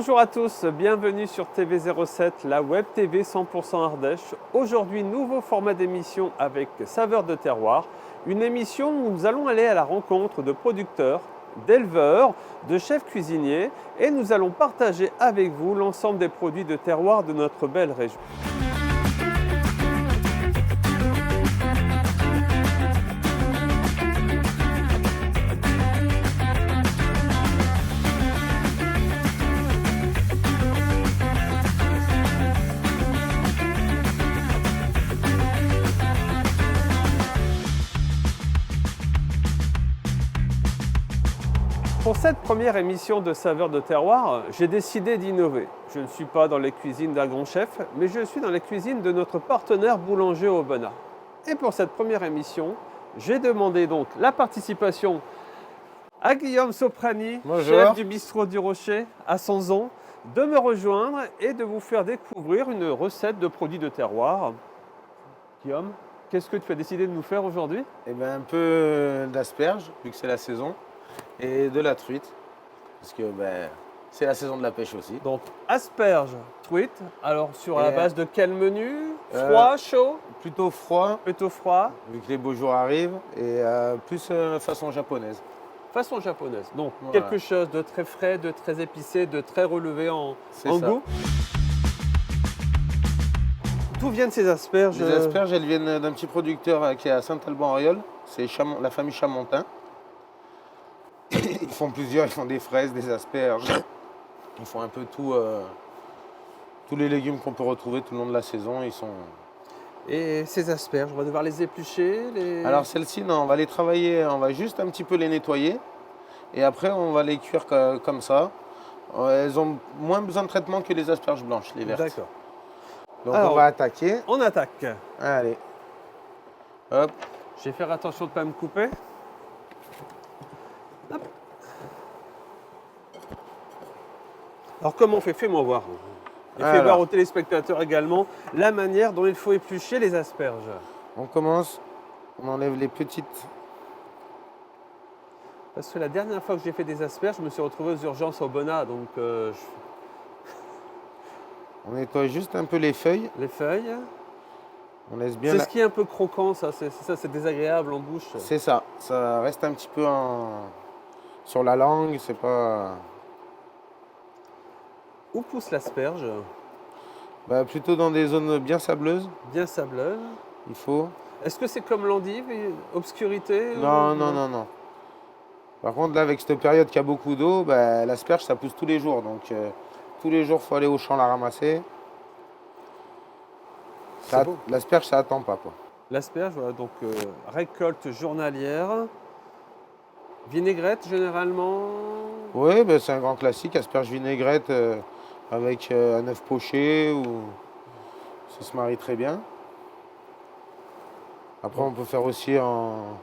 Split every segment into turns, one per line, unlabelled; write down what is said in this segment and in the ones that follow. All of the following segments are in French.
Bonjour à tous, bienvenue sur TV07, la web TV 100% Ardèche. Aujourd'hui, nouveau format d'émission avec Saveurs de terroir. Une émission où nous allons aller à la rencontre de producteurs, d'éleveurs, de chefs cuisiniers et nous allons partager avec vous l'ensemble des produits de terroir de notre belle région. Pour cette première émission de Saveurs de terroir, j'ai décidé d'innover. Je ne suis pas dans les cuisines d'un grand chef, mais je suis dans les cuisines de notre partenaire boulanger Aubenas. Et pour cette première émission, j'ai demandé donc la participation à Guillaume Soprani, chef du bistrot du Rocher à Sanzon, de me rejoindre et de vous faire découvrir une recette de produits de terroir. Guillaume, qu'est-ce que tu as décidé de nous faire aujourd'hui?
Eh bien, un peu d'asperges, vu que c'est la saison, et de la truite, parce que c'est la saison de la pêche aussi.
Donc, asperges, truite. Alors, sur la base de quel menu? Froid, chaud?
Plutôt froid,
Plutôt froid.
vu que les beaux jours arrivent, et plus façon japonaise.
Façon japonaise. Donc,
Voilà.
quelque chose de très frais, de très épicé, de très relevé en
C'est ça.
goût. D'où viennent ces asperges?
Les asperges, elles viennent d'un petit producteur qui est à Saint-Alban-en-Rieule, c'est la famille Chamontin. Ils font plusieurs, ils font des fraises, des asperges, ils font un peu tout, tous les légumes qu'on peut retrouver tout le long de la saison, ils sont...
Et ces asperges, on va devoir les éplucher
Alors celles-ci, non, on va les travailler, on va juste un petit peu les nettoyer et après on va les cuire comme ça. Elles ont moins besoin de traitement que les asperges blanches, les vertes.
D'accord.
Donc
Alors,
on va attaquer.
On attaque.
Allez. Hop.
Je vais faire attention de ne pas me couper. Hop. Alors comment on fait? Fais-moi voir. Et fais voir aux téléspectateurs également la manière dont il faut éplucher les asperges.
On commence, on enlève les petites.
Parce que la dernière fois que j'ai fait des asperges, je me suis retrouvé aux urgences au Aubenas. Donc
On nettoie juste un peu les feuilles.
les feuilles.
On laisse bien.
C'est ce qui est un peu croquant, ça. C'est désagréable en bouche.
C'est ça. Ça reste un petit peu sur la langue. C'est pas.
Où pousse l'asperge?
Plutôt dans des zones bien sableuses.
Bien sableuse.
Il faut.
Est-ce que c'est comme l'endive, obscurité?
Non, non, non, non. Par contre, là, avec cette période qui a beaucoup d'eau, l'asperge, ça pousse tous les jours. Donc, tous les jours, il faut aller au champ la ramasser. L'asperge, ça attend pas, quoi.
L'asperge, voilà, donc récolte journalière. Vinaigrette, généralement?
Oui, c'est un grand classique, asperge vinaigrette avec un œuf poché. Ça se marie très bien. Après, on peut faire aussi en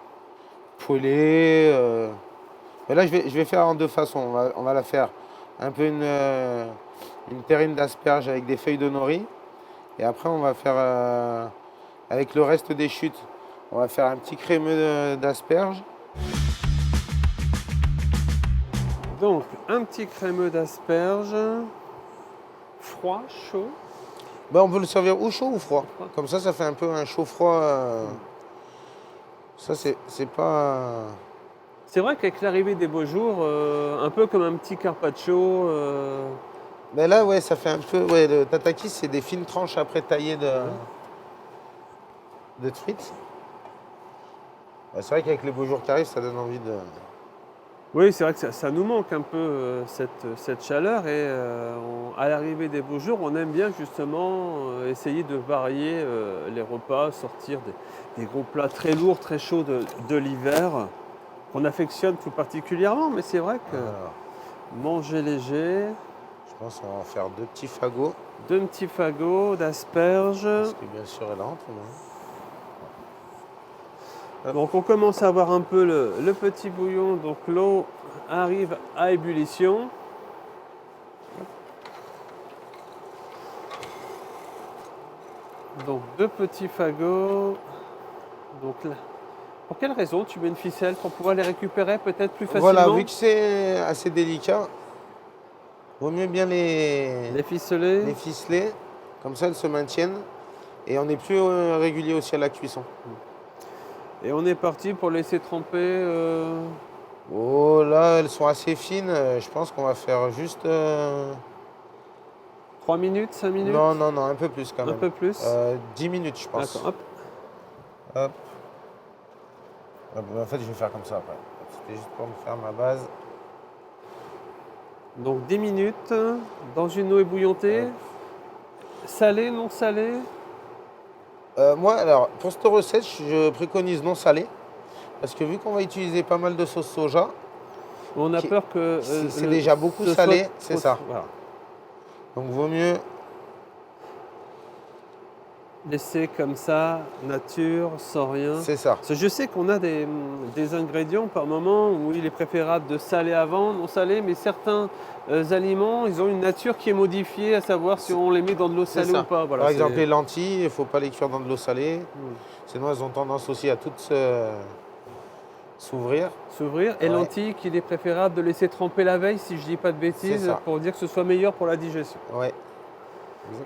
poêlé. Mais là, je vais faire en deux façons. On va la faire un peu une terrine d'asperges avec des feuilles de nori. Et après, on va faire avec le reste des chutes. On va faire un petit crémeux d'asperges.
Donc, un petit crémeux d'asperges. Froid, chaud.
On peut le servir ou chaud ou froid. Comme ça fait un peu un chaud-froid. Ça, c'est pas...
C'est vrai qu'avec l'arrivée des beaux jours, un peu comme un petit carpaccio.
Là, ouais, ça fait un peu... Ouais, le tataki, c'est des fines tranches après taillées de truite. C'est vrai qu'avec les beaux jours qui arrivent, ça donne envie de...
Oui, c'est vrai que ça nous manque un peu cette chaleur et à l'arrivée des beaux jours, on aime bien justement essayer de varier les repas, sortir des gros plats très lourds, très chauds de l'hiver qu'on affectionne tout particulièrement. Mais c'est vrai que manger léger.
Je pense qu'on va en faire deux petits fagots.
Deux petits fagots d'asperges.
Parce que bien sûr, elle rentre.
Donc on commence à voir un peu le petit bouillon, donc l'eau arrive à ébullition. Donc deux petits fagots. Donc là, pour quelle raison tu mets une ficelle? Pour pouvoir les récupérer peut-être plus facilement?
Voilà, vu que c'est assez délicat, Vaut mieux bien
Les ficelés.
les ficeler, comme ça elles se maintiennent. Et on est plus régulier aussi à la cuisson.
Et on est parti pour laisser tremper.
Oh là, elles sont assez fines. Je pense qu'on va faire juste...
3 minutes, 5 minutes?
Non, non, non, un peu plus quand
Un
même.
peu plus?
10 minutes, je pense.
D'accord, hop.
Hop. En fait, je vais faire comme ça après. C'était juste pour me faire ma base.
Donc 10 minutes dans une eau ébouillantée.
Hop.
Salé, non salé?
Moi, alors, pour cette recette, je préconise non salé. Parce que vu qu'on va utiliser pas mal de sauce soja,
On a peur que.
c'est déjà beaucoup
ce
salé,
soit
c'est
trop-
ça.
Voilà.
Donc, vaut mieux.
Laisser comme ça, nature, sans rien.
C'est ça.
Parce que je sais qu'on a des ingrédients par moment où il est préférable de saler avant, non salé, mais certains aliments, ils ont une nature qui est modifiée, à savoir si on les met dans de l'eau
C'est
salée
ça.
ou pas. Voilà,
Par
c'est-
exemple, les lentilles, il ne faut pas les cuire dans de l'eau salée.
Hmm.
Sinon, elles ont tendance aussi à toutes s'ouvrir.
S'ouvrir. Et
Ouais.
lentilles qu'il est préférable de laisser tremper la veille, si je dis pas de bêtises,
ça.
pour dire que ce soit meilleur pour la digestion.
Ouais.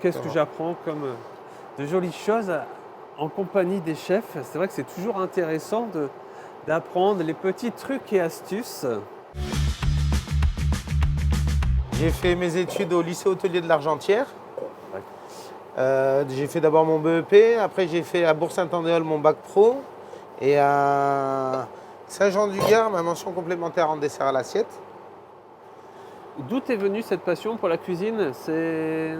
Qu'est-ce que
Exactement.
j'apprends comme de jolies choses en compagnie des chefs. C'est vrai que c'est toujours intéressant d'apprendre les petits trucs et astuces.
J'ai fait mes études au lycée hôtelier de l'Argentière. J'ai fait d'abord mon BEP, après j'ai fait à Bourg-Saint-Andéol mon bac pro et à Saint-Jean-du-Gard ma mention complémentaire en dessert à l'assiette.
D'où est venue cette passion pour la cuisine? C'est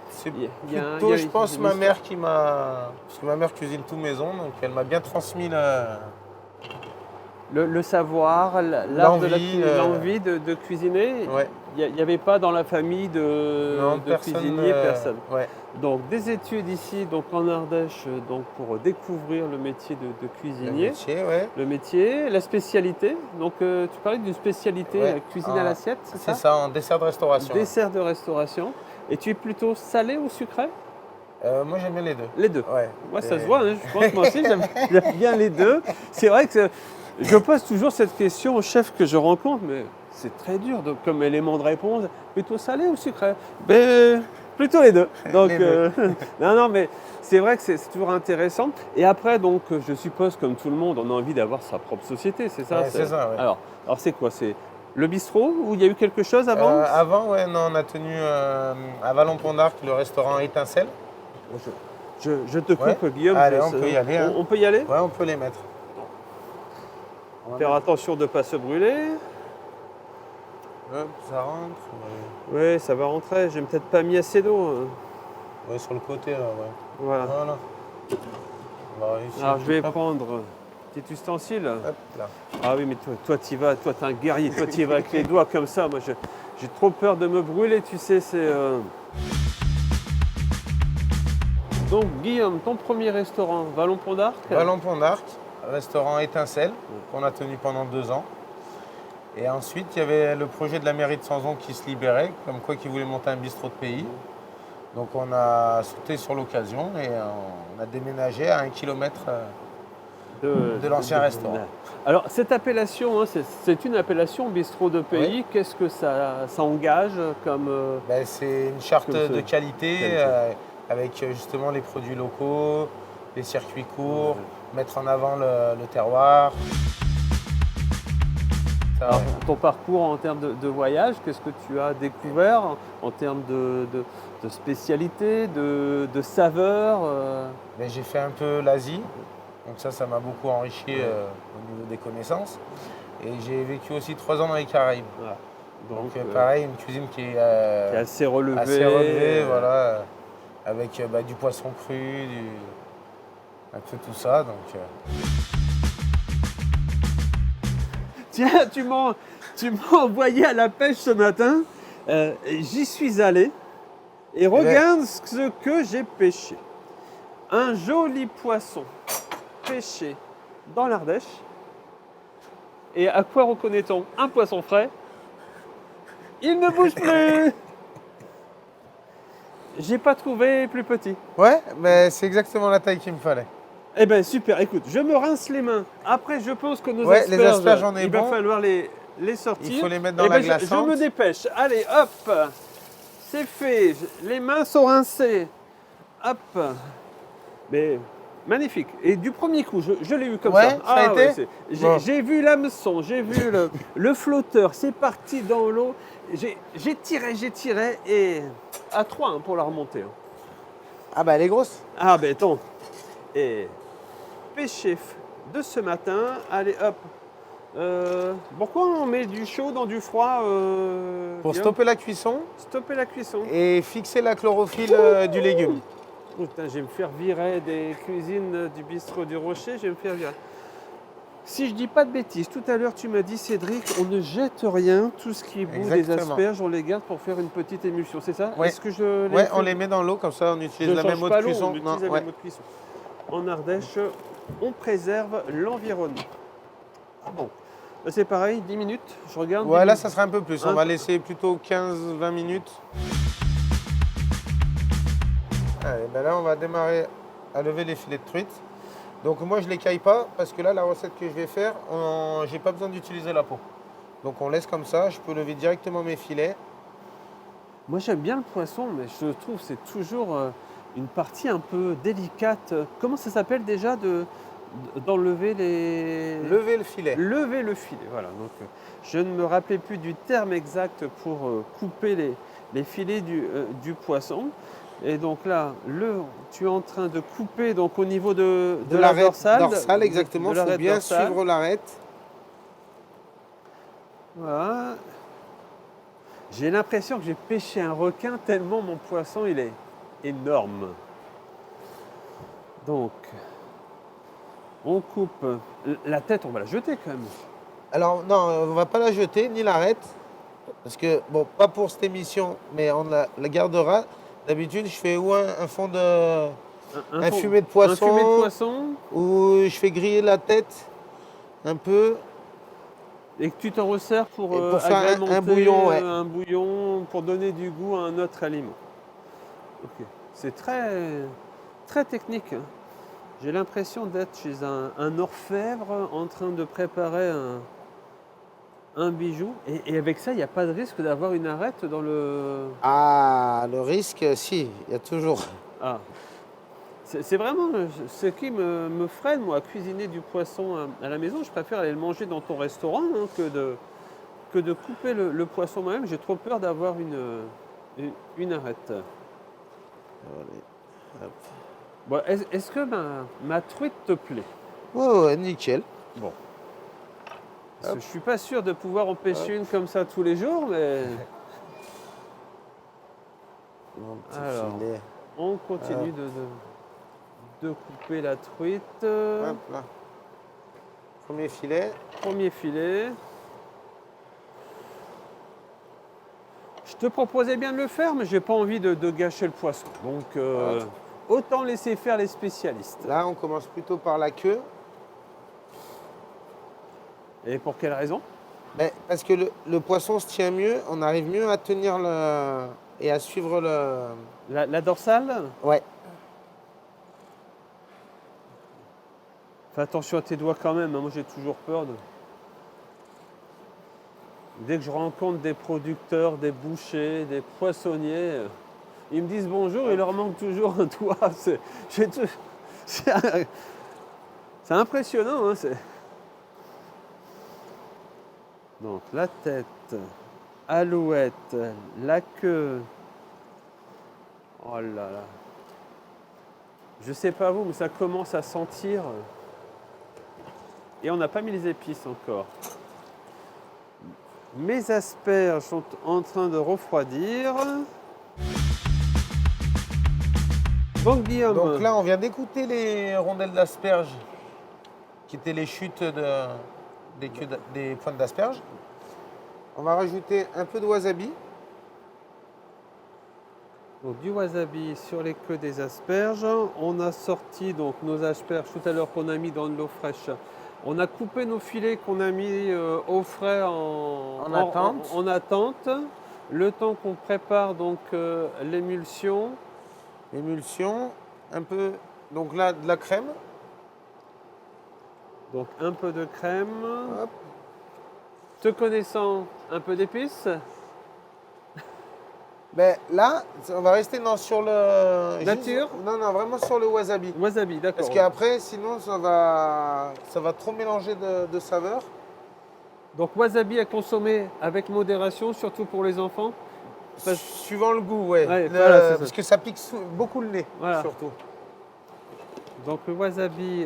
C'est
Il y a-
plutôt,
il y a
je pense,
une
ma
histoire.
mère qui m'a... Parce que ma mère cuisine tout maison, donc elle m'a bien transmis
le savoir, l'art de
l'envie,
l'envie de cuisiner.
Ouais.
Il n'y avait pas dans la famille de
personne,
cuisinier, personne.
Ouais.
Donc des études ici, donc en Ardèche, donc pour découvrir le métier de
Le
cuisinier.
métier, ouais.
Le métier, la spécialité. Donc tu parlais d'une spécialité
Ouais.
cuisine à l'assiette, c'est ça?
C'est ça, en dessert de restauration.
Dessert de restauration. Et tu es plutôt salé ou sucré?
Moi j'aime bien les deux.
Les deux.
Ouais.
Moi, ça
Et-
se voit, hein, je pense, moi aussi, j'aime bien les deux. C'est vrai que je pose toujours cette question aux chefs que je rencontre, mais c'est très dur comme élément de réponse. Plutôt salé ou sucré? Ben, plutôt les deux. Donc,
Les deux.
non, non, mais c'est vrai que c'est toujours intéressant. Et après, donc, je suppose, comme tout le monde, on a envie d'avoir sa propre société, c'est ça?
Ouais, c'est ça, ouais.
Alors c'est quoi? C'est le bistrot où il y a eu quelque chose avant?
Avant, ouais, non, on a tenu à Vallon-Pont d'Arc le restaurant Étincelle.
Je te coupe,
Ouais.
Guillaume.
Allez, on peut y aller, hein.
On peut y aller?
Ouais, on peut les mettre. On va
Faire attention de ne pas se brûler.
Hop, ça rentre.
Oui, ça va rentrer. J'ai peut-être pas mis assez d'eau. Hein.
Ouais, sur le côté, là, ouais.
Voilà.
Voilà. On va réussir.
Alors je vais
Hop,
prendre un petit ustensile.
hop, là.
Ah oui, mais toi tu y vas, toi t'es un guerrier, toi tu y vas avec les doigts comme ça. Moi j'ai trop peur de me brûler, tu sais, c'est. Donc Guillaume, ton premier restaurant, Vallon-Pont d'Arc.
Vallon-Pont d'Arc, restaurant Étincelle, qu'on a tenu pendant 2 ans. Et ensuite, il y avait le projet de la mairie de Sanzon qui se libérait, comme quoi qui voulait monter un bistrot de pays. Donc on a sauté sur l'occasion et on a déménagé à 1 kilomètre de l'ancien restaurant.
Alors cette appellation, hein, c'est une appellation bistrot de pays.
Oui.
Qu'est-ce que ça engage comme
Ben, c'est une charte
Comme ça.
de qualité,
Qualité.
avec justement les produits locaux, les circuits courts, mettre en avant le terroir. Ça,
Alors,
ouais.
ton parcours en termes de voyage, qu'est-ce que tu as découvert en termes de spécialité, de saveurs
Ben, j'ai fait un peu l'Asie, donc ça m'a beaucoup enrichi au niveau des connaissances. Et j'ai vécu aussi 3 ans dans les Caraïbes.
voilà.
Donc pareil, une cuisine qui
qui est
est
assez relevée.
assez relevée, voilà, avec du poisson cru, un peu tout ça. Donc,
Tiens, tu m'as envoyé à la pêche ce matin. J'y suis allé. Et regarde ce que j'ai pêché. Un joli poisson pêché dans l'Ardèche. Et à quoi reconnaît-on un poisson frais? Il ne bouge plus. J'ai pas trouvé plus petit.
ouais, mais c'est exactement la taille qu'il me fallait.
Eh ben super, écoute, je me rince les mains. Après, je pense que nos
Ouais, les asperges, on est
il va
bon.
falloir les sortir.
Il faut les mettre dans
Eh
la
ben, je
glaçante.
me dépêche. Allez, hop. c'est fait. Les mains sont rincées. Hop. Mais magnifique. Et du premier coup, je l'ai eu comme
Ouais,
ça.
ça a été Bon.
J'ai vu l'hameçon, j'ai vu le flotteur. C'est parti dans l'eau. J'ai tiré et à 3 hein, pour la remonter. Hein.
Ah bah elle est grosse.
Ah ben attends. Et pêcher de ce matin. Allez hop. Pourquoi on met du chaud dans du froid
Pour
Guillaume
stopper la cuisson
Stopper la cuisson.
et fixer la chlorophylle du légume.
Putain, je vais me faire virer des cuisines du bistrot du Rocher, je vais me faire virer. Si je dis pas de bêtises, tout à l'heure tu m'as dit Cédric, on ne jette rien, tout ce qui est bout des
Exactement.
asperges, on les garde pour faire une petite émulsion, c'est ça
Ouais.
Est-ce que je
Ouais,
fait
on les met dans l'eau, comme ça on
Je
utilise la
change
même eau
pas
de
l'eau,
cuisson.
on utilise la
ouais.
même eau de cuisson. En Ardèche, on préserve l'environnement. Ah bon, là c'est pareil, 10 minutes, je regarde.
Ouais,
10
là
minutes.
ça sera un peu plus. On va laisser plutôt 15-20 minutes. Allez, ben là on va démarrer à lever les filets de truite. Donc moi je les caille pas parce que là la recette que je vais faire, j'ai pas besoin d'utiliser la peau. Donc on laisse comme ça, je peux lever directement mes filets.
Moi j'aime bien le poisson, mais je trouve que c'est toujours une partie un peu délicate. Comment ça s'appelle déjà d'enlever les...
Lever le filet.
Lever le filet, voilà. Donc, je ne me rappelais plus du terme exact pour couper les filets du poisson. Et donc là, tu es en train de couper donc, au niveau de la
l'arête
dorsale.
dorsale, exactement. Il faut
l'arête
bien
dorsale.
suivre l'arête.
Voilà. J'ai l'impression que j'ai pêché un requin tellement mon poisson il est énorme. Donc, on coupe la tête, on va la jeter quand même.
Alors non, on ne va pas la jeter, ni l'arête. Parce que, bon, pas pour cette émission, mais on la gardera. D'habitude, je fais ou un fond de... un fumet de poisson.
Un fumet de poisson.
Ou je fais griller la tête un peu.
Et que tu t'en resserres pour
faire
agrémenter
un bouillon, ouais.
un bouillon, pour donner du goût à un autre aliment. Ok. C'est très, très technique. Hein. J'ai l'impression d'être chez un orfèvre en train de préparer un bijou. Et avec ça, il n'y a pas de risque d'avoir une arête dans le...
Ah, le risque, si, il y a toujours.
Ah. C'est vraiment ce qui me freine, moi, à cuisiner du poisson à la maison. Je préfère aller le manger dans ton restaurant hein, que de couper le poisson moi-même. J'ai trop peur d'avoir une arête.
Allez, hop.
Bon, est-ce que ma truite te plaît?
Ouais, nickel.
Bon. Parce que je suis pas sûr de pouvoir en pêcher une comme ça tous les jours, mais...
Mon petit
Alors,
filet.
on continue de couper la truite.
Hop là. Premier filet.
Premier filet. Je te proposais bien de le faire, mais j'ai pas envie de gâcher le poisson. Donc, autant laisser faire les spécialistes.
Là, on commence plutôt par la queue.
Et pour quelle raison?
Ben, parce que le poisson se tient mieux, on arrive mieux à tenir et à suivre le...
La dorsale?
Ouais.
Fais attention à tes doigts quand même, hein. Moi j'ai toujours peur de... Dès que je rencontre des producteurs, des bouchers, des poissonniers, ils me disent bonjour, il leur manque toujours un doigt. C'est impressionnant. Hein, donc la tête, alouette, la queue. Oh là là. Je sais pas vous, mais ça commence à sentir. Et on n'a pas mis les épices encore. Mes asperges sont en train de refroidir. Bon Guillaume.
Donc là, on vient d'écouter les rondelles d'asperges, qui étaient les chutes des pointes d'asperges. On va rajouter un peu de wasabi.
Donc, du wasabi sur les queues des asperges. On a sorti donc nos asperges tout à l'heure qu'on a mis dans de l'eau fraîche. On a coupé nos filets qu'on a mis au frais en attente. Le temps qu'on prépare donc l'émulsion.
L'émulsion, un peu, donc là de la crème.
Donc un peu de crème.
Hop.
Te connaissant, un peu d'épices.
Ben, là, on va rester sur le...
Nature?
Non, non, vraiment sur le wasabi.
Wasabi, d'accord.
Parce qu'après, sinon, ça va trop mélanger de saveurs.
Donc wasabi à consommer avec modération, surtout pour les enfants.
Suivant le goût, ouais.
Ouais, voilà, c'est ça.
Parce que ça pique beaucoup le nez,
Voilà.
surtout.
Donc le wasabi,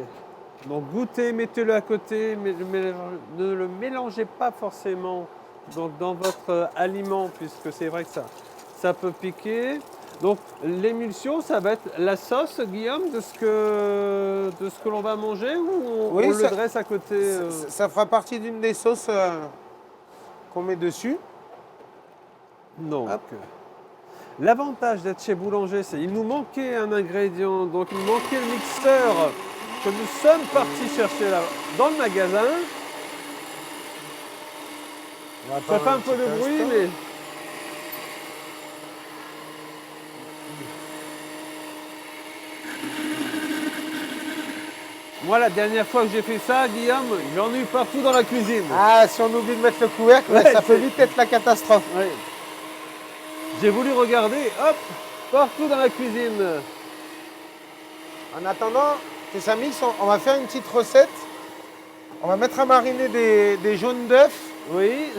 donc goûtez, mettez-le à côté, mais ne le mélangez pas forcément donc, dans votre aliment, puisque c'est vrai que ça peut piquer. Donc l'émulsion, ça va être la sauce, Guillaume, de ce que l'on va manger, ou
Oui,
on
ça-
le dresse à côté
Ça fera partie d'une des sauces qu'on met dessus.
Donc,
Hop.
l'avantage d'être chez Boulanger, c'est qu'il nous manquait un ingrédient, donc il nous manquait le mixeur que nous sommes partis chercher là, dans le magasin. Ça fait un peu de bruit, mais... Moi, la dernière fois que j'ai fait ça, Guillaume, j'en ai eu partout dans la cuisine.
Ah, si on oublie de mettre le couvercle,
Ouais,
ça peut
c'est-
vite être la catastrophe.
Ouais. J'ai voulu regarder, hop, partout dans la cuisine.
En attendant que ça mixe, on va faire une petite recette. On va mettre à mariner des jaunes d'œufs
Oui.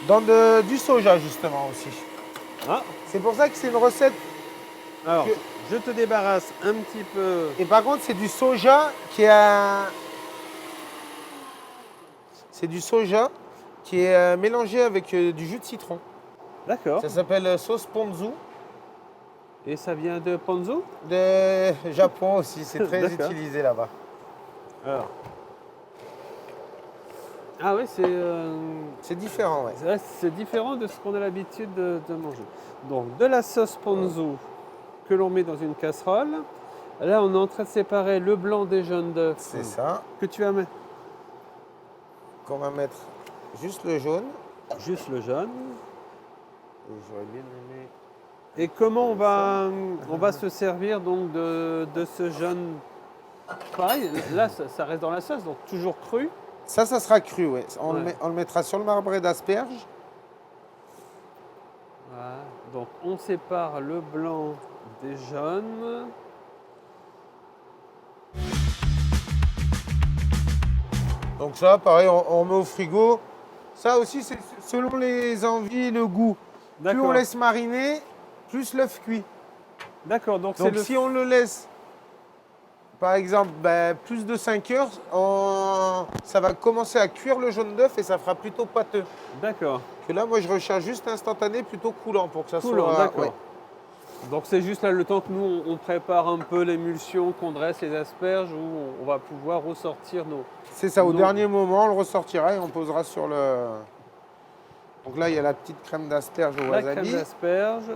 dans du soja, justement, aussi.
Ah,
C'est pour ça que c'est une recette.
alors,
Que-
je te débarrasse un petit peu.
Et par contre, c'est du soja qui est... C'est du soja qui est mélangé avec du jus de citron.
D'accord.
Ça s'appelle sauce ponzu
Et ça vient de Ponzu?
de Japon aussi. C'est très
D'accord.
utilisé là-bas.
Alors. Ah oui,
C'est différent, ouais.
c'est vrai que c'est différent de ce qu'on a l'habitude de manger. Donc, de la sauce ponzu que l'on met dans une casserole. Là, on est en train de séparer le blanc des jaunes d'œufs
C'est ça.
que tu vas mettre.
Qu'on va mettre juste le jaune.
Juste le jaune.
Et j'aurais bien aimé.
Et comment on va se servir donc de ce jaune? Pareil, là, ça reste dans la sauce, donc toujours cru.
Ça sera cru, ouais.
Ouais.
On le mettra sur le marbré d'asperges.
Voilà. Donc, on sépare le blanc des jaunes.
Donc ça, pareil, on met au frigo. Ça aussi, c'est selon les envies et le goût. Plus on
D'accord.
laisse mariner, plus l'œuf cuit.
D'accord, donc c'est
Donc
le...
si on le laisse, par exemple, plus de 5 heures, ça va commencer à cuire le jaune d'œuf et ça fera plutôt pâteux.
D'accord.
Que là, moi, je recherche juste instantané, plutôt coulant pour que ça
Coulant,
soit...
d'accord.
ouais.
Donc c'est juste là le temps que nous on prépare un peu l'émulsion, qu'on dresse les asperges, où on va pouvoir ressortir nos...
C'est ça, au
Non.
dernier moment, on le ressortira et on posera sur le... Donc là, il y a la petite crème d'asperge au
La
wasabi.
crème d'asperges.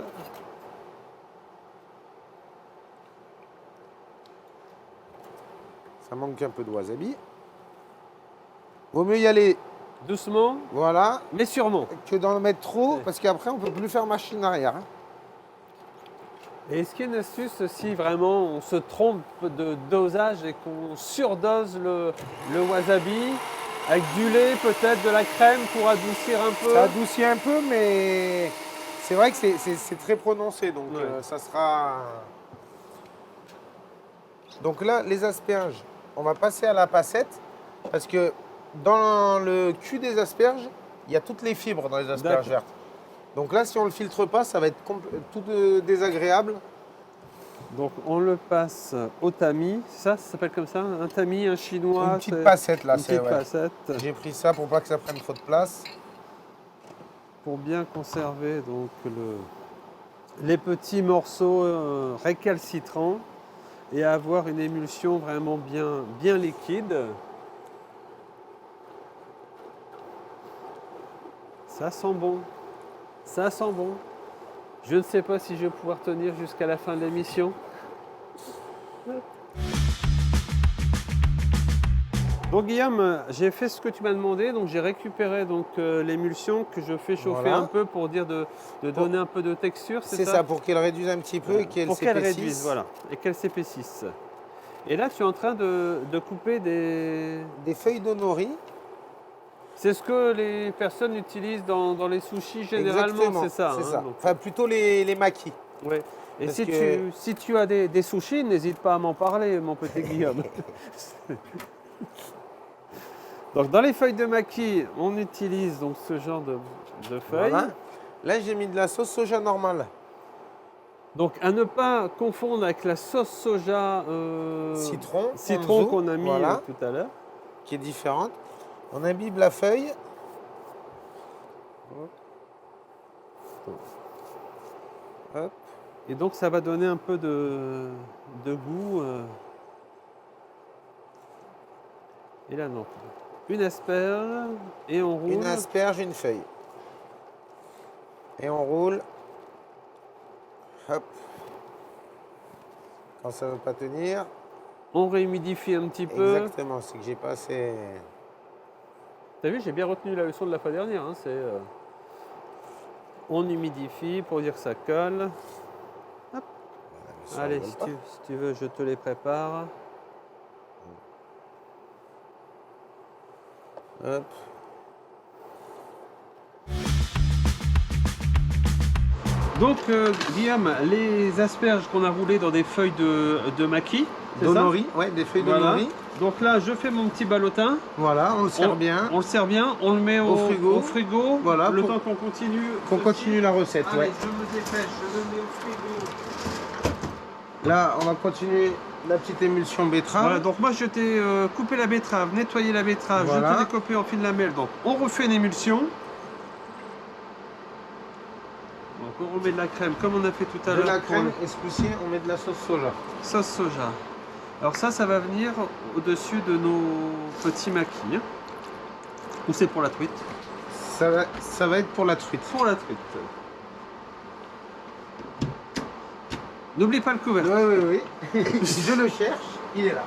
Ça manque un peu de wasabi. Vaut mieux y aller,
Doucement,
voilà,
mais sûrement.
que d'en mettre trop,
Ouais.
parce qu'après, on ne peut plus faire machine arrière. Hein.
Et est-ce qu'il y a une astuce si vraiment on se trompe de dosage et qu'on surdose le wasabi avec du lait, peut-être de la crème pour adoucir un peu?
Ça adoucit un peu, mais c'est vrai que c'est très prononcé, donc
Ouais.
ça sera... Donc là, les asperges, on va passer à la passette, parce que dans le cul des asperges, il y a toutes les fibres dans les asperges
D'accord.
vertes. Donc là, si on ne le filtre pas, ça va être tout désagréable.
Donc on le passe au tamis. Ça s'appelle comme ça, un tamis, un chinois.
Une petite
c'est
passette là,
une
c'est
petite
ouais.
passette
J'ai pris ça pour pas que ça prenne trop de place.
pour bien conserver donc les petits morceaux récalcitrants et avoir une émulsion vraiment bien liquide. Ça sent bon. Ça sent bon. Je ne sais pas si je vais pouvoir tenir jusqu'à la fin de l'émission. Donc Guillaume, j'ai fait ce que tu m'as demandé, donc j'ai récupéré donc l'émulsion que je fais chauffer
Voilà.
un peu pour dire de donner un peu de texture,
C'est ça, pour qu'elle réduise un petit peu et qu'elle
pour qu'elle
s'épaississe.
réduise, voilà, et qu'elle s'épaississe. Et là, tu es en train de couper des...
Des feuilles de nori.
C'est ce que les personnes utilisent dans les sushis généralement,
Exactement,
c'est ça.
c'est
hein,
ça.
donc,
Enfin, plutôt les makis.
ouais. Et
Parce
si,
que-
si tu as des sushis, n'hésite pas à m'en parler, mon petit Guillaume. Donc dans les feuilles de maquis, on utilise donc ce genre de feuilles.
Voilà. Là, j'ai mis de la sauce soja normale.
Donc à ne pas confondre avec la sauce soja
Citron,
qu'on a mis
voilà,
tout à l'heure.
qui est différente. On imbibe la feuille. Hop.
Et donc ça va donner un peu de goût. Et là non. Une asperge et on roule.
Une asperge, une feuille. Et on roule. Hop. Quand ça ne veut pas tenir.
On réhumidifie un petit peu.
Exactement, c'est que j'ai pas assez.
T'as vu, j'ai bien retenu la leçon de la fois dernière. Hein, on humidifie pour dire que ça colle. Hop.
Ça
Allez,
vole
si
pas.
si tu veux, je te les prépare.
Hop.
Donc, Guillaume, les asperges qu'on a roulées dans des feuilles de maquis, c'est ça?
D'onori, ouais, des feuilles
Voilà.
d'onori.
Donc là, je fais mon petit ballotin.
Voilà, on le sert bien.
On le sert bien, on le met
Au frigo. Voilà,
le
pour-
temps qu'on continue.
Qu'on
ceci.
continue la recette,
Allez,
ouais.
je me dépêche, je le mets au frigo.
Là, on va continuer la petite émulsion betterave.
Voilà, donc moi je t'ai coupé la betterave, nettoyé la betterave,
Voilà.
je t'ai découpé en fil lamelle. Donc on refait une émulsion. Donc on remet de la crème comme on a fait tout à
De
l'heure.
la
pour
crème, et ce coup-ci, on met de la sauce soja.
sauce soja. Alors ça va venir au-dessus de nos petits maquis. Hein. Ou c'est pour la truite?
Ça va être pour la truite.
Pour la truite. N'oublie pas le couvercle.
Oui. Je le cherche, il est là.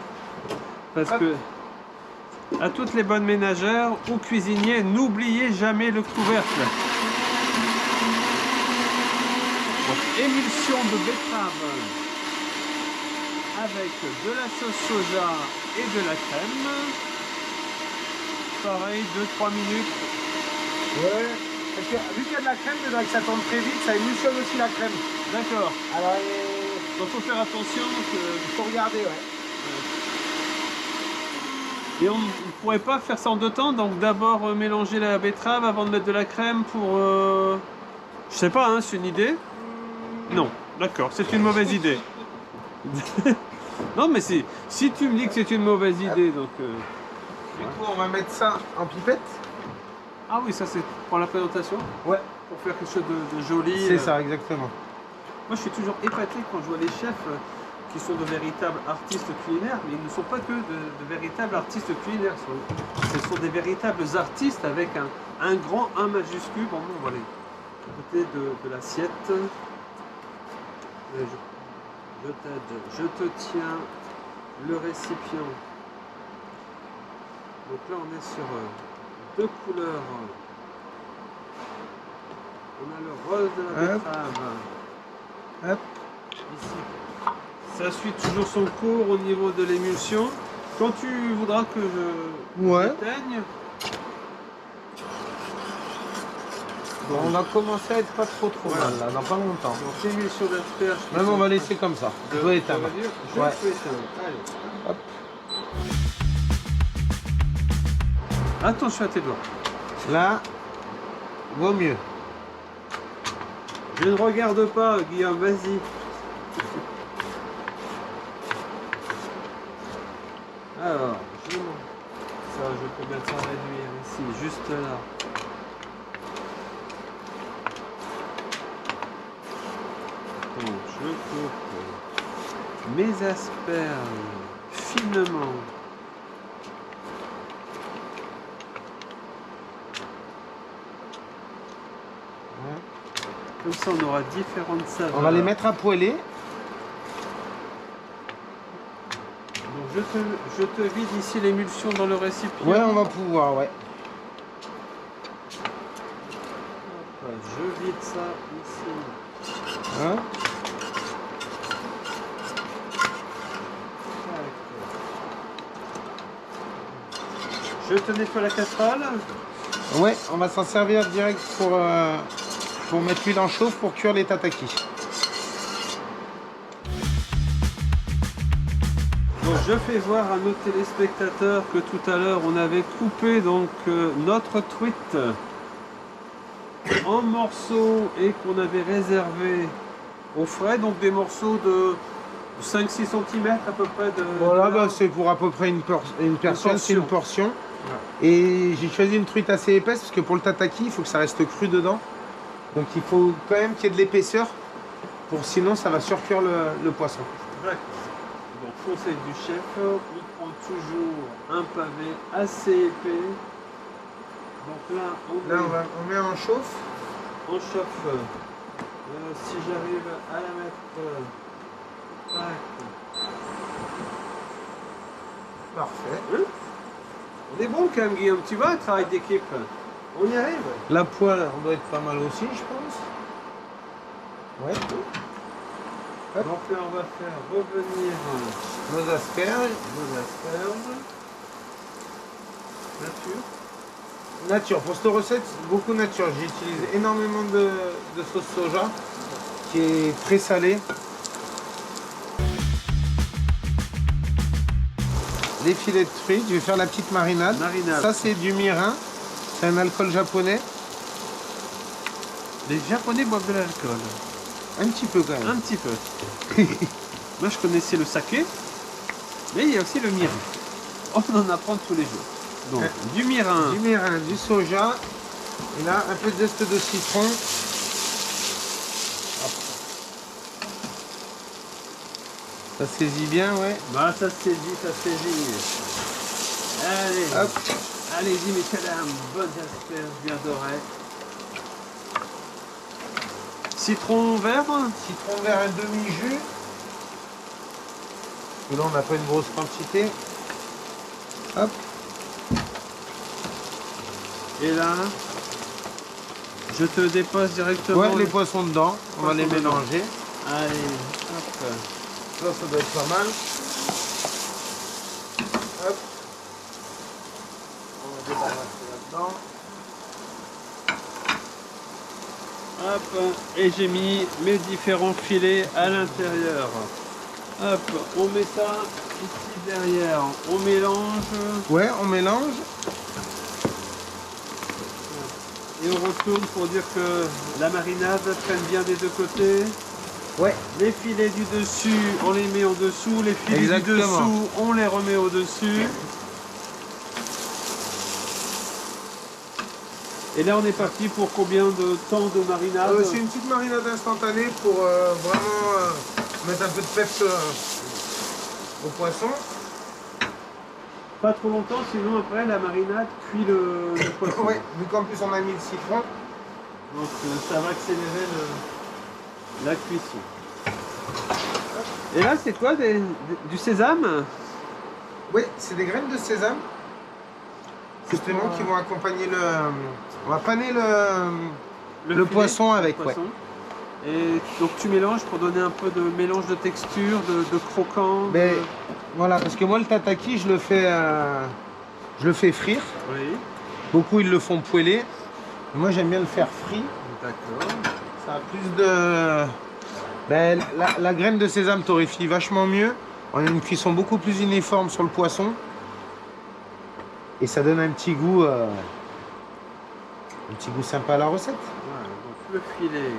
Parce que à toutes les bonnes ménagères ou cuisiniers, n'oubliez jamais le couvercle. Donc, émulsion de betterave avec de la sauce soja et de la crème. Pareil, 2-3 minutes.
Ouais. Parce que vu qu'il y a de la crème dedans et que ça tombe très vite, ça émulsionne aussi la crème.
D'accord.
Alors,
Donc faut faire attention que...
il faut regarder, ouais.
Et on ne pourrait pas faire ça en deux temps, donc d'abord mélanger la betterave avant de mettre de la crème pour... Je sais pas, hein, c'est une idée? Non, d'accord, c'est une mauvaise idée. Non mais si tu me dis que c'est une mauvaise idée, donc...
Du coup, on va mettre ça en pipette.
Ah oui, ça c'est pour la présentation?
Ouais.
Pour faire quelque chose de joli.
C'est ça, exactement.
Moi je suis toujours épaté quand je vois les chefs qui sont de véritables artistes culinaires, mais ils ne sont pas que de véritables artistes culinaires. Ce sont des véritables artistes avec un grand 1 majuscule. Bon, on va aller côté de l'assiette. Je t'aide, je te tiens le récipient. Donc là on est sur deux couleurs. On a le rose de la betterave.
Hop.
Ici. Ça suit toujours son cours au niveau de l'émulsion. Quand tu voudras que je j'éteigne,
Bon, on va commencer à être pas trop
Voilà.
mal là, dans pas longtemps.
donc l'émulsion d'asperges.
Même on va laisser comme ça. Je dois éteindre.
Je
Ouais.
peux éteindre. Allez.
Hop.
Attention à tes doigts.
Là, vaut mieux.
Je ne regarde pas, Guillaume, vas-y. Alors, je peux mettre ça réduire ici, juste là. Donc, je coupe mes asperges finement. Comme ça, on aura différentes saveurs.
On va les mettre à poêler.
Donc, je te vide ici l'émulsion dans le récipient.
Ouais, on va pouvoir, ouais.
Hop, je vide ça ici.
Hein?
Je te nettoie la casserole.
Ouais, on va s'en servir direct pour mettre l'huile en chauffe pour cuire les tataki.
Donc je fais voir à nos téléspectateurs que tout à l'heure on avait coupé donc notre truite en morceaux et qu'on avait réservé au frais, donc des morceaux de 5-6 cm à peu près de...
Voilà,
de
bah, c'est pour à peu près une personne, c'est une portion.
Ouais.
Et j'ai choisi une truite assez épaisse parce que pour le tataki, il faut que ça reste cru dedans. Donc il faut quand même qu'il y ait de l'épaisseur, sinon ça va surcuire le poisson.
D'accord. Donc conseil du chef, on prend toujours un pavé assez épais. Donc là,
on met en chauffe.
on chauffe. Si j'arrive à la mettre... tac.
Parfait.
Hein, on est bon quand même, Guillaume, tu vois, travail d'équipe. On y arrive.
La poêle, on doit être pas mal aussi, je pense. Ouais. Hop.
Donc là, on va faire revenir
Nos asperges.
nos asperges. Nature.
Nature. Pour cette recette, beaucoup nature. J'utilise énormément de sauce soja qui est très salée. Les filets de truite, je vais faire la petite marinade. Ça, c'est du mirin. C'est un alcool japonais.
Les Japonais boivent de l'alcool.
Un petit peu quand même.
Un petit peu. Moi, je connaissais le saké, mais il y a aussi le mirin. On en apprend tous les jours. Donc, du mirin.
Du mirin, du soja. Et là, un peu de zeste de citron. Hop. Ça saisit bien, ouais.
Bah, ça saisit, ça saisit. Allez.
Hop.
Allez-y, messieurs, dames. Bonnes asperges bien dorées. Citron vert.
Citron vert, un demi-jus. Et là, on n'a pas une grosse quantité. Hop.
Et là, je te dépose directement.
Ouais, les poissons dedans. On va les mélanger.
Allez, hop.
Ça doit être pas mal. Hop. On va débarrasser là-dedans.
Hop. Et j'ai mis mes différents filets à l'intérieur. Hop, on met ça ici derrière. On mélange.
Ouais, on mélange.
Et on retourne pour dire que la marinade prenne bien des deux côtés.
Ouais.
Les filets du dessus, on les met au dessous. Les filets
Exactement.
du dessous, on les remet au dessus. Et là, on est parti pour combien de temps de marinade?
C'est une petite marinade instantanée pour vraiment mettre un peu de peps au poisson.
Pas trop longtemps, sinon après la marinade cuit le poisson.
Ouais, vu qu'en plus on a mis le citron.
Donc ça va accélérer la cuisson. Et là, c'est quoi du sésame?
Oui, c'est des graines de sésame. Justement qui vont accompagner le... On va paner le poisson avec.
Poisson. Ouais. Et donc tu mélanges pour donner un peu de mélange de texture, de croquant.
Mais voilà, parce que moi le tataki, je le fais frire.
Oui.
Beaucoup ils le font poêler. Moi j'aime bien le faire frit.
D'accord.
Ça a plus de... Ben, la graine de sésame torréfie vachement mieux. On a une cuisson beaucoup plus uniforme sur le poisson. Et ça donne un petit goût sympa à la recette.
Voilà, donc le filet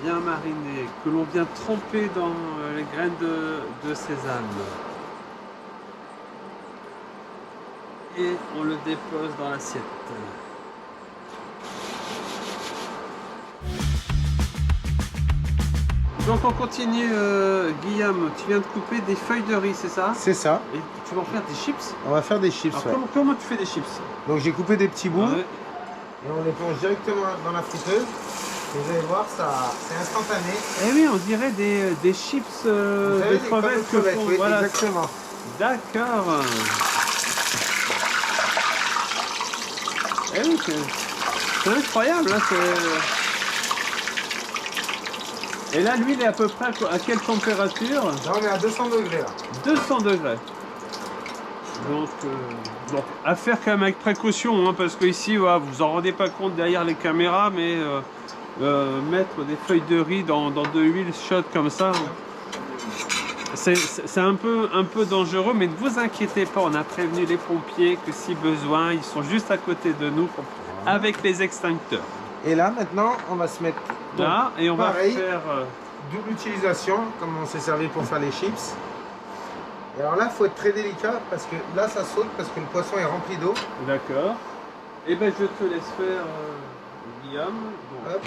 bien mariné, que l'on vient tremper dans les graines de sésame. Et on le dépose dans l'assiette. Donc on continue, Guillaume, tu viens de couper des feuilles de riz, c'est ça?
C'est ça.
Et tu vas en faire des chips?
On va faire des chips.
Alors,
Ouais.
comment tu fais des chips?
Donc j'ai coupé des petits bouts
Ouais.
et on les plonge directement dans la friteuse. Et vous allez voir, c'est instantané.
Eh oui, on dirait des chips
Vous savez,
de
les
crevettes que
crevettes,
font.
oui,
Voilà.
exactement.
D'accord. Eh oui, c'est incroyable. Hein, Et là, l'huile est à peu près à quelle température?
Là on est à 200 degrés là.
200 degrés. Donc, à faire quand même avec précaution, hein, parce que ici, voilà, vous en rendez pas compte derrière les caméras, mais mettre des feuilles de riz dans de l'huile chaude comme ça, c'est un peu dangereux, mais ne vous inquiétez pas, on a prévenu les pompiers que si besoin, ils sont juste à côté de nous avec les extincteurs.
Et là, maintenant, on va se mettre
Là, et on
pareil,
va faire...
double utilisation, comme on s'est servi pour faire les chips. Et alors là, il faut être très délicat parce que là, ça saute parce que le poisson est rempli d'eau.
D'accord. Et ben je te laisse faire, Guillaume. Bon.
Hop.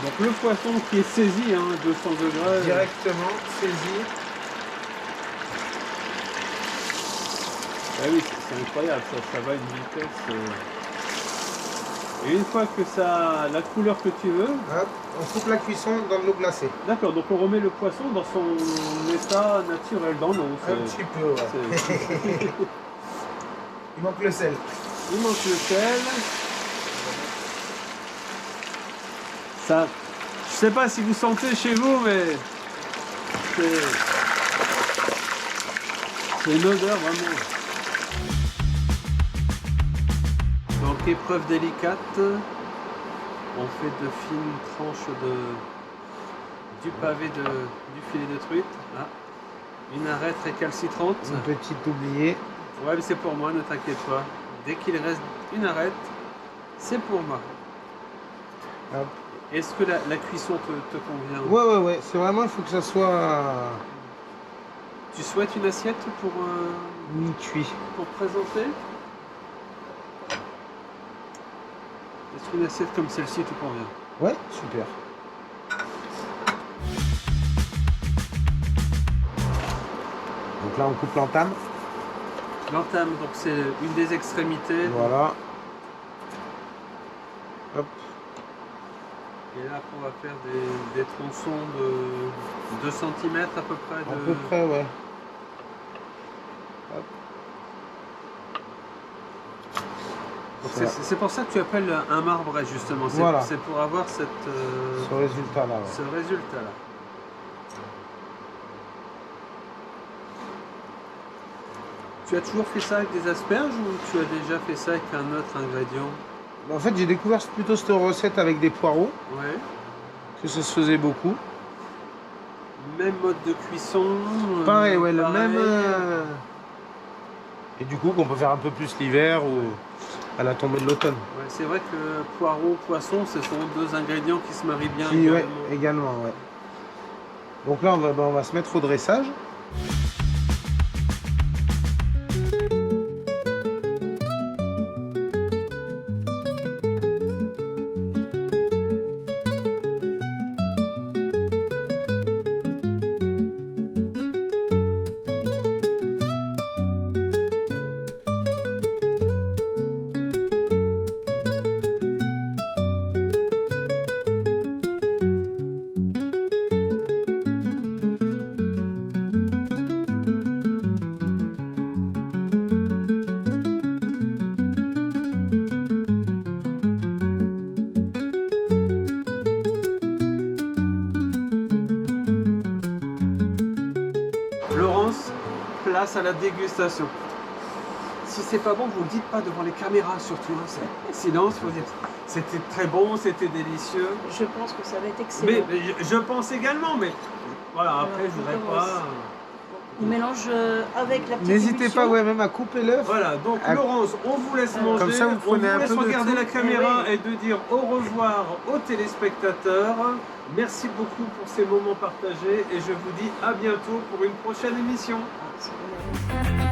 Donc le poisson qui est saisi, hein, 200 degrés.
Directement saisi.
Ah oui, c'est incroyable, ça va à une vitesse. Et une fois que ça la couleur que tu veux,
Hop. On coupe la cuisson dans de l'eau glacée.
d'accord, donc on remet le poisson dans son état naturel, dans l'eau.
Un petit peu, ouais. Il manque le sel.
Il manque le sel. Ça, je sais pas si vous sentez chez vous, mais c'est une odeur vraiment. Donc épreuve délicate, on fait de fines tranches du pavé du filet de truite. Ah, une arête récalcitrante.
Une petite oubliée.
Ouais, mais c'est pour moi, ne t'inquiète pas. Dès qu'il reste une arête, c'est pour moi.
Hop.
Est-ce que la cuisson te convient?
Ouais. C'est vraiment, il faut que ça soit
Tu souhaites une assiette pour
mi-cuit.
présenter? Est-ce qu'une assiette comme celle-ci te convient?
Ouais, super. Donc là, on coupe l'entame.
L'entame, donc c'est une des extrémités.
Voilà. Hop.
Et là, on va faire des tronçons de 2 cm à peu près.
À peu près, ouais. Hop.
Donc c'est pour ça que tu appelles un marbré, justement.
Voilà.
C'est pour avoir cette,
Ce résultat-là, ouais.
ce résultat-là. Tu as toujours fait ça avec des asperges ou tu as déjà fait ça avec un autre ingrédient?
En fait, j'ai découvert plutôt cette recette avec des poireaux,
Ouais.
que ça se faisait beaucoup.
Même mode de cuisson.
Pareil, ouais, le
pareil.
même. Et du coup, qu'on peut faire un peu plus l'hiver ou à la tombée de l'automne.
Ouais, c'est vrai que poireau, poisson, ce sont deux ingrédients qui se marient bien
Qui, ouais,
également.
également, ouais. Donc là, on va se mettre au dressage.
Laurence, place à la dégustation. Si c'est pas bon, vous ne le dites pas devant les caméras surtout. Hein. Silence, vous dites. C'était très bon, c'était délicieux.
Je pense que ça va être excellent.
Mais je pense également, mais voilà, après je voudrais pas.
On mélange avec la petite
N'hésitez
émulsion.
pas, ouais, même à couper l'œuf.
Voilà, donc
Ah.
Laurence, on vous laisse manger,
Comme ça, vous
on
prenez
vous
un
laisse
peu de
regarder
tout.
la caméra
Eh
et de dire au revoir aux téléspectateurs. Merci beaucoup pour ces moments partagés et je vous dis à bientôt pour une prochaine émission.
Ah, c'est bon.